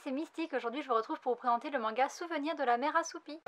c'est Mystique. Aujourd'hui je vous retrouve pour vous présenter le manga Souvenir de la mer assoupie.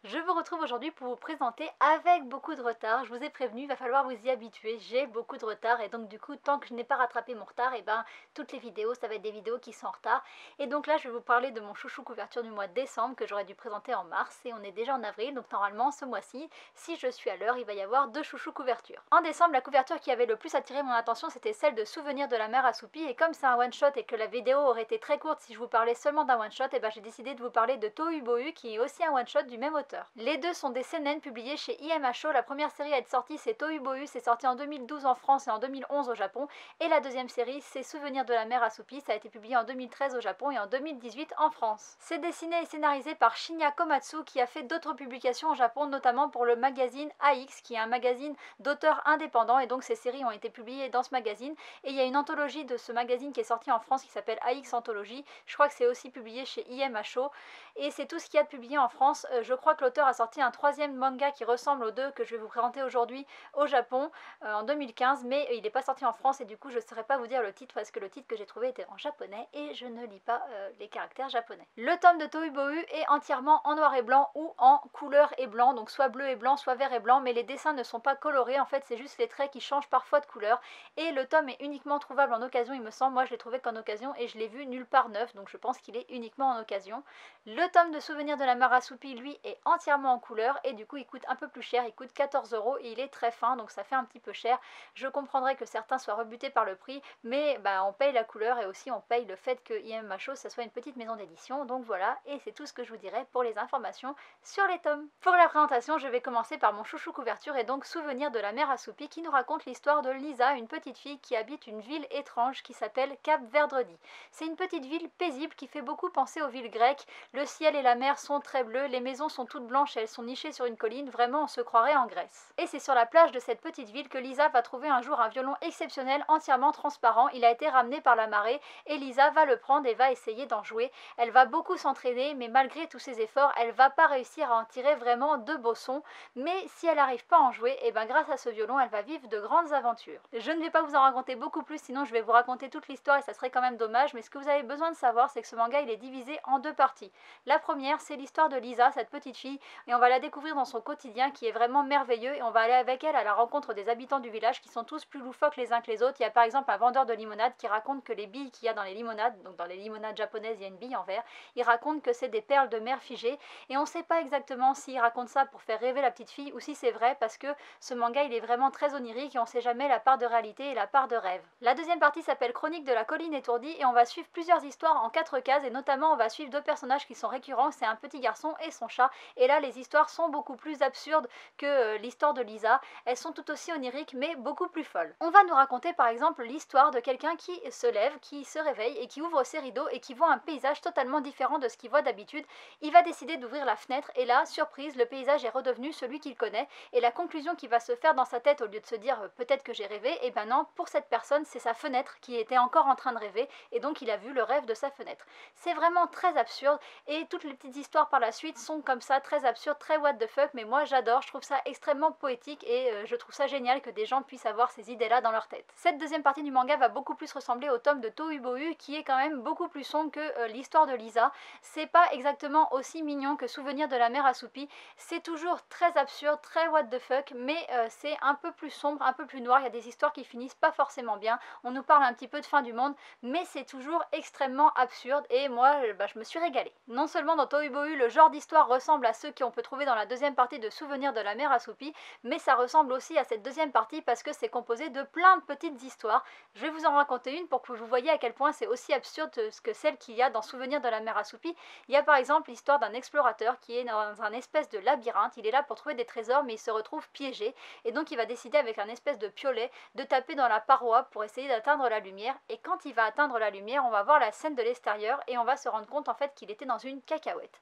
Je vous retrouve aujourd'hui pour vous présenter avec beaucoup de retard. Je vous ai prévenu, il va falloir vous y habituer. J'ai beaucoup de retard et donc du coup, tant que je n'ai pas rattrapé mon retard, et ben toutes les vidéos, ça va être des vidéos qui sont en retard. Et donc là, je vais vous parler de mon chouchou couverture du mois de décembre que j'aurais dû présenter en mars et on est déjà en avril. Donc normalement, ce mois-ci, si je suis à l'heure, il va y avoir 2 chouchous couvertures. En décembre, la couverture qui avait le plus attiré mon attention, c'était celle de Souvenir de la mer assoupie. Et comme c'est un one-shot et que la vidéo aurait été très courte si je vous parlais seulement d'un one-shot, et ben j'ai décidé de vous parler de Tohubohu qui est aussi un one-shot du même auteur. Les deux sont des seinen publiés chez IMHO. La première série à être sortie, c'est Tohubohu, c'est sorti en 2012 en France et en 2011 au Japon. Et la deuxième série, c'est Souvenir de la mer assoupie, ça a été publié en 2013 au Japon et en 2018 en France. C'est dessiné et scénarisé par Shinya Komatsu qui a fait d'autres publications au Japon, notamment pour le magazine AX, qui est un magazine d'auteurs indépendants, et donc ces séries ont été publiées dans ce magazine. Et il y a une anthologie de ce magazine qui est sortie en France qui s'appelle AX Anthologie. Je crois que c'est aussi publié chez IMHO. Et c'est tout ce qu'il y a de publié en France. Je crois que l'auteur a sorti un troisième manga qui ressemble aux deux que je vais vous présenter aujourd'hui au Japon en 2015, mais il n'est pas sorti en France et du coup je ne saurais pas vous dire le titre parce que le titre que j'ai trouvé était en japonais et je ne lis pas les caractères japonais. Le tome de Tohubohu est entièrement en noir et blanc ou en couleur et blanc, donc soit bleu et blanc, soit vert et blanc, mais les dessins ne sont pas colorés, en fait c'est juste les traits qui changent parfois de couleur, et le tome est uniquement trouvable en occasion il me semble. Moi je l'ai trouvé qu'en occasion et je l'ai vu nulle part neuf, donc je pense qu'il est uniquement en occasion. Le tome de Souvenir de la mer assoupie lui est entièrement en couleur et du coup il coûte un peu plus cher, il coûte 14 € et il est très fin, donc ça fait un petit peu cher. Je comprendrais que certains soient rebutés par le prix, mais on paye la couleur et aussi on paye le fait que IMHO ça soit une petite maison d'édition, donc voilà, et c'est tout ce que je vous dirais pour les informations sur les tomes. Pour la présentation, je vais commencer par mon chouchou couverture et donc Souvenir de la mer assoupie qui nous raconte l'histoire de Lisa, une petite fille qui habite une ville étrange qui s'appelle Cap Verdredi. C'est une petite ville paisible qui fait beaucoup penser aux villes grecques. Le ciel et la mer sont très bleus, les maisons sont toutes blanches et elles sont nichées sur une colline, vraiment on se croirait en Grèce. Et c'est sur la plage de cette petite ville que Lisa va trouver un jour un violon exceptionnel entièrement transparent. Il a été ramené par la marée et Lisa va le prendre et va essayer d'en jouer. Elle va beaucoup s'entraîner, mais malgré tous ses efforts, elle va pas réussir à en tirer vraiment de beaux sons. Mais si elle n'arrive pas à en jouer, et grâce à ce violon, elle va vivre de grandes aventures. Je ne vais pas vous en raconter beaucoup plus, sinon je vais vous raconter toute l'histoire et ça serait quand même dommage, mais ce que vous avez besoin de savoir, c'est que ce manga il est divisé en 2 parties. La première, c'est l'histoire de Lisa, cette petite fille, et on va la découvrir dans son quotidien qui est vraiment merveilleux, et on va aller avec elle à la rencontre des habitants du village qui sont tous plus loufoques les uns que les autres. Il y a par exemple un vendeur de limonade qui raconte que les billes qu'il y a dans les limonades, donc dans les limonades japonaises il y a une bille en verre, il raconte que c'est des perles de mer figées, et on ne sait pas exactement s'il raconte ça pour faire rêver la petite fille ou si c'est vrai, parce que ce manga il est vraiment très onirique et on ne sait jamais la part de réalité et la part de rêve. La deuxième partie s'appelle Chronique de la colline étourdie et on va suivre plusieurs histoires en 4 cases, et notamment on va suivre 2 personnages qui sont récurrents, c'est un petit garçon et son chat, et là les histoires sont beaucoup plus absurdes que l'histoire de Lisa. Elles sont tout aussi oniriques mais beaucoup plus folles. On va nous raconter par exemple l'histoire de quelqu'un qui se lève, qui se réveille et qui ouvre ses rideaux et qui voit un paysage totalement différent de ce qu'il voit d'habitude. Il va décider d'ouvrir la fenêtre et là, surprise, le paysage est redevenu celui qu'il connaît, et la conclusion qui va se faire dans sa tête, au lieu de se dire peut-être que j'ai rêvé, et ben non, pour cette personne c'est sa fenêtre qui était encore en train de rêver et donc il a vu le rêve de sa fenêtre. C'est vraiment très absurde et toutes les petites histoires par la suite sont comme ça, très absurdes, très what the fuck, mais moi j'adore, je trouve ça extrêmement poétique et je trouve ça génial que des gens puissent avoir ces idées là dans leur tête. Cette deuxième partie du manga va beaucoup plus ressembler au tome de Tohubohu qui est quand même beaucoup plus sombre que l'histoire de Lisa. C'est pas exactement aussi mignon que Souvenir de la mer assoupie, c'est toujours très absurde, très what the fuck, mais c'est un peu plus sombre, un peu plus noir. Il y a des histoires qui finissent pas forcément bien, on nous parle un petit peu de fin du monde, mais c'est toujours extrêmement absurde et moi je me suis régalée. Non seulement dans Tohubohu le genre d'histoire ressemble à ceux qu'on peut trouver dans la deuxième partie de Souvenir de la mer assoupie, mais ça ressemble aussi à cette deuxième partie parce que c'est composé de plein de petites histoires. Je vais vous en raconter une pour que vous voyez à quel point c'est aussi absurde que celle qu'il y a dans Souvenir de la mer assoupie. Il y a par exemple l'histoire d'un explorateur qui est dans un espèce de labyrinthe, il est là pour trouver des trésors mais il se retrouve piégé et donc il va décider avec un espèce de piolet de taper dans la paroi pour essayer d'atteindre la lumière, et quand il va atteindre la lumière on va voir la scène de l'extérieur et on va se rendre compte en fait qu'il était dans une cacahuète.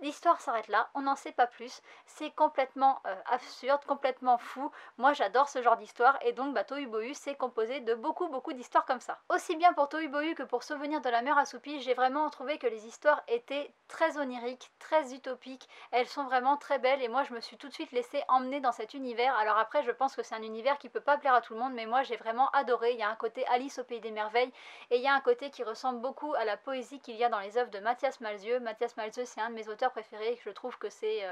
L'histoire s'arrête là, on n'en sait sais pas plus. C'est complètement absurde, complètement fou. Moi j'adore ce genre d'histoire et donc Tohu c'est composé de beaucoup d'histoires comme ça. Aussi bien pour Tohu que pour Souvenir de la mer assoupie, j'ai vraiment trouvé que les histoires étaient très oniriques, très utopiques. Elles sont vraiment très belles et moi je me suis tout de suite laissée emmener dans cet univers. Alors après je pense que c'est un univers qui peut pas plaire à tout le monde, mais moi j'ai vraiment adoré. Il y a un côté Alice au pays des merveilles et il y a un côté qui ressemble beaucoup à la poésie qu'il y a dans les œuvres de Mathias Malzieu. Mathias Malzieu c'est un de mes auteurs préférés, je trouve que c'est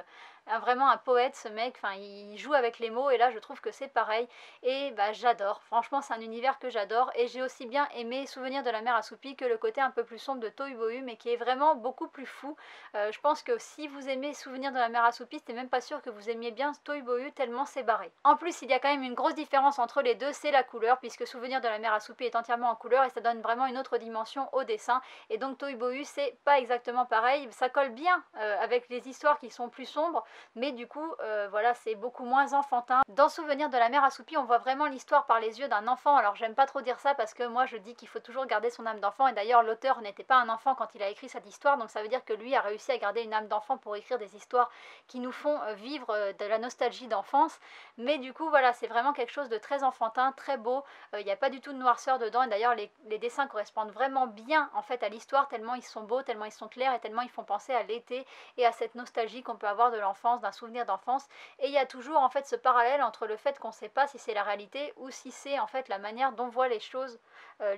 vraiment un poète ce mec, enfin il joue avec les mots et là je trouve que c'est pareil et j'adore, franchement c'est un univers que j'adore et j'ai aussi bien aimé Souvenir de la mer assoupie que le côté un peu plus sombre de Tohu mais qui est vraiment beaucoup plus fou. Je pense que si vous aimez Souvenir de la mer assoupie, c'est même pas sûr que vous aimiez bien Tohu tellement c'est barré. En plus il y a quand même une grosse différence entre les deux, c'est la couleur puisque Souvenir de la mer assoupie est entièrement en couleur et ça donne vraiment une autre dimension au dessin et donc Tohu c'est pas exactement pareil, ça colle bien avec les histoires qui sont plus sombres mais du coup voilà c'est beaucoup moins enfantin. Dans Souvenir de la mer assoupie on voit vraiment l'histoire par les yeux d'un enfant, alors j'aime pas trop dire ça parce que moi je dis qu'il faut toujours garder son âme d'enfant et d'ailleurs l'auteur n'était pas un enfant quand il a écrit cette histoire donc ça veut dire que lui a réussi à garder une âme d'enfant pour écrire des histoires qui nous font vivre de la nostalgie d'enfance mais du coup voilà c'est vraiment quelque chose de très enfantin, très beau, il n'y a pas du tout de noirceur dedans et d'ailleurs les dessins correspondent vraiment bien en fait à l'histoire tellement ils sont beaux, tellement ils sont clairs et tellement ils font penser à l'été et à cette nostalgie qu'on peut avoir de l'enfance, d'un souvenir d'enfance et il y a toujours en fait ce parallèle entre le fait qu'on ne sait pas si c'est la réalité ou si c'est en fait la manière dont voit les choses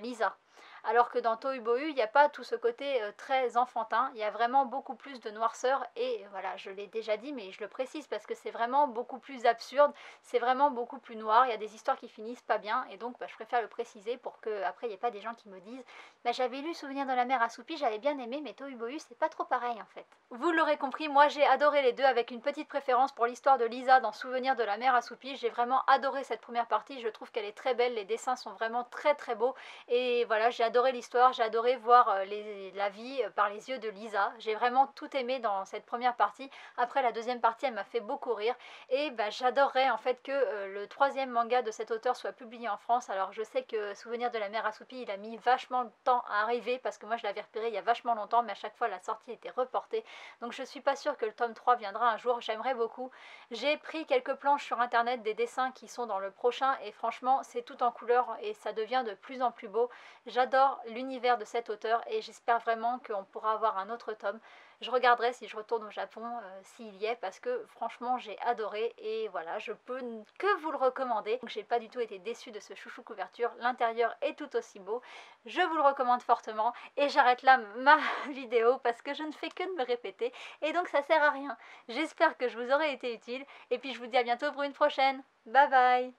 Lisa. Alors que dans Tohu, il n'y a pas tout ce côté très enfantin, il y a vraiment beaucoup plus de noirceur et voilà, je l'ai déjà dit mais je le précise parce que c'est vraiment beaucoup plus absurde, c'est vraiment beaucoup plus noir, il y a des histoires qui finissent pas bien et donc je préfère le préciser pour que après il n'y ait pas des gens qui me disent j'avais lu Souvenir de la mer assoupie, j'avais bien aimé mais Tohu c'est pas trop pareil en fait. Vous l'aurez compris, moi j'ai adoré les deux avec une petite préférence pour l'histoire de Lisa dans Souvenir de la mer assoupie, j'ai vraiment adoré cette première partie, je trouve qu'elle est très belle, les dessins sont vraiment très beaux et voilà j'ai adoré l'histoire, j'ai adoré voir la vie par les yeux de Lisa, j'ai vraiment tout aimé dans cette première partie, après la deuxième partie elle m'a fait beaucoup rire et j'adorerais en fait que le troisième manga de cet auteur soit publié en France. Alors je sais que Souvenir de la mer assoupie il a mis vachement de temps à arriver parce que moi je l'avais repéré il y a vachement longtemps mais à chaque fois la sortie était reportée donc je suis pas sûre que le tome 3 viendra un jour, j'aimerais beaucoup. J'ai pris quelques planches sur internet des dessins qui sont dans le prochain et franchement c'est tout en couleur et ça devient de plus en plus beau. J'adore l'univers de cet auteur et j'espère vraiment qu'on pourra avoir un autre tome. Je regarderai si je retourne au Japon s'il y est parce que franchement j'ai adoré et voilà je peux que vous le recommander. Donc j'ai pas du tout été déçue de ce chouchou couverture, l'intérieur est tout aussi beau, je vous le recommande fortement et j'arrête là ma vidéo parce que je ne fais que de me répéter et donc ça sert à rien. J'espère que je vous aurai été utile et puis je vous dis à bientôt pour une prochaine. Bye bye.